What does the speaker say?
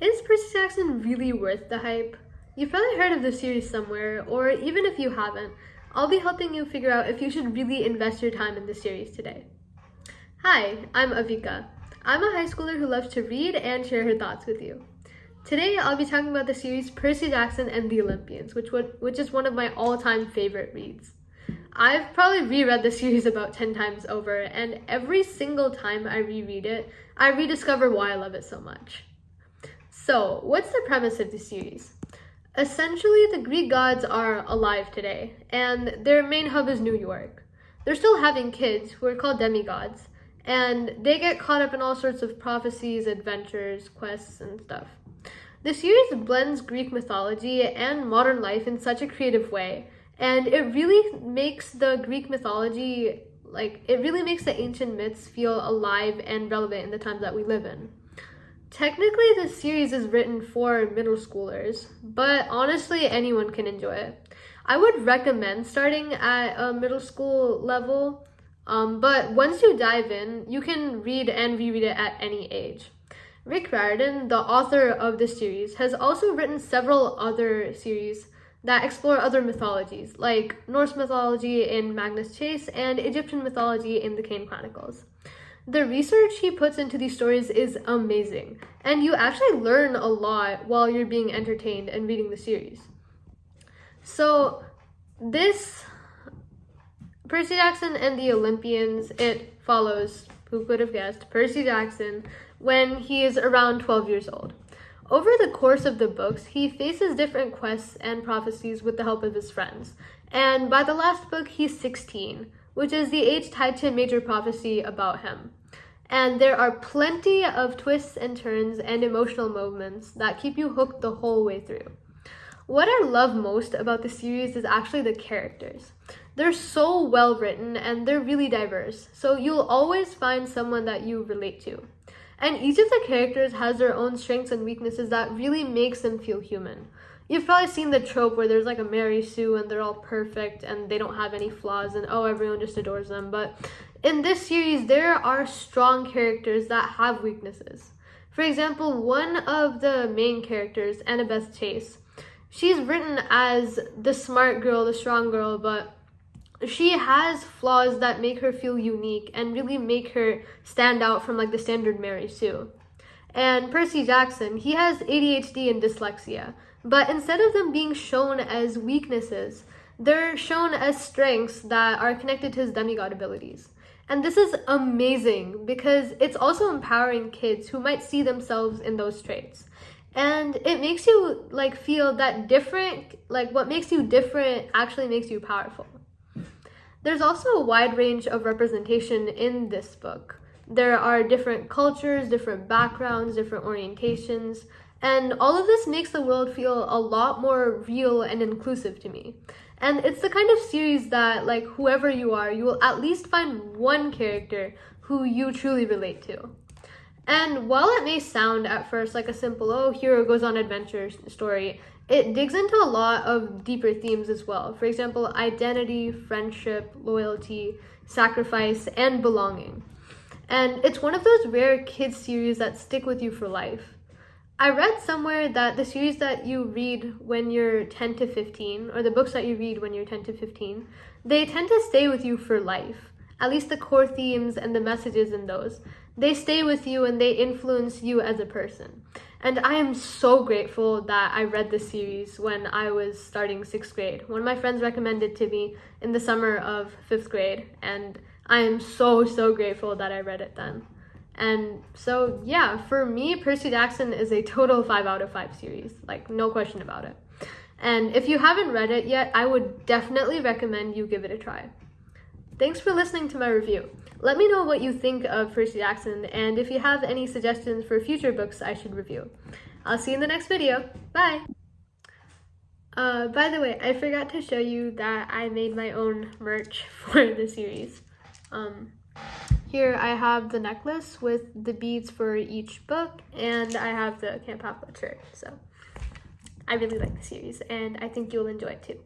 Is Percy Jackson really worth the hype? You've probably heard of the series somewhere, or even if you haven't, I'll be helping you figure out if you should really invest your time in the series today. Hi, I'm Avika. I'm a high schooler who loves to read and share her thoughts with you. Today, I'll be talking about the series Percy Jackson and the Olympians, which is one of my all-time favorite reads. I've probably reread the series about 10 times over, and every single time I reread it, I rediscover why I love it so much. So, what's the premise of the series? Essentially, the Greek gods are alive today, and their main hub is New York. They're still having kids, who are called demigods, and they get caught up in all sorts of prophecies, adventures, quests, and stuff. The series blends Greek mythology and modern life in such a creative way, and it really makes the Greek mythology, it really makes the ancient myths feel alive and relevant in the times that we live in. Technically, this series is written for middle schoolers, but honestly, anyone can enjoy it. I would recommend starting at a middle school level, but once you dive in, you can read and reread it at any age. Rick Riordan, the author of this series, has also written several other series that explore other mythologies, like Norse mythology in Magnus Chase and Egyptian mythology in the Kane Chronicles. The research he puts into these stories is amazing, and you actually learn a lot while you're being entertained and reading the series. So, this Percy Jackson and the Olympians, it follows, who could have guessed, Percy Jackson when he is around 12 years old. Over the course of the books, he faces different quests and prophecies with the help of his friends, and by the last book, he's 16, which is the age tied to a major prophecy about him. And there are plenty of twists and turns and emotional moments that keep you hooked the whole way through. What I love most about the series is actually the characters. They're so well written and they're really diverse, so you'll always find someone that you relate to. And each of the characters has their own strengths and weaknesses that really makes them feel human. You've probably seen the trope where there's like a Mary Sue and they're all perfect and they don't have any flaws and everyone just adores them. But in this series, there are strong characters that have weaknesses. For example, one of the main characters, Annabeth Chase, she's written as the smart girl, the strong girl, but she has flaws that make her feel unique and really make her stand out from the standard Mary Sue. And Percy Jackson, he has ADHD and dyslexia, but instead of them being shown as weaknesses, they're shown as strengths that are connected to his demigod abilities. And this is amazing because it's also empowering kids who might see themselves in those traits. And it makes you feel that different, what makes you different actually makes you powerful. There's also a wide range of representation in this book. There are different cultures, different backgrounds, different orientations, and all of this makes the world feel a lot more real and inclusive to me. And it's the kind of series that, whoever you are, you will at least find one character who you truly relate to. And while it may sound at first like a simple, hero goes on adventure story, it digs into a lot of deeper themes as well. For example, identity, friendship, loyalty, sacrifice, and belonging. And it's one of those rare kids series that stick with you for life. I read somewhere that the series that you read when you're 10 to 15, or the books that you read when you're 10 to 15, they tend to stay with you for life. At least the core themes and the messages in those. They stay with you and they influence you as a person. And I am so grateful that I read this series when I was starting 6th grade. One of my friends recommended it to me in the summer of 5th grade, and I am so grateful that I read it then. And so, yeah, for me, Percy Jackson is a total 5 out of 5 series, no question about it. And if you haven't read it yet, I would definitely recommend you give it a try. Thanks for listening to my review. Let me know what you think of Percy Jackson, and if you have any suggestions for future books I should review. I'll see you in the next video. Bye! By the way, I forgot to show you that I made my own merch for the series. Here I have the necklace with the beads for each book, and I have the Camp Half-Blood shirt. So I really like the series, and I think you'll enjoy it too.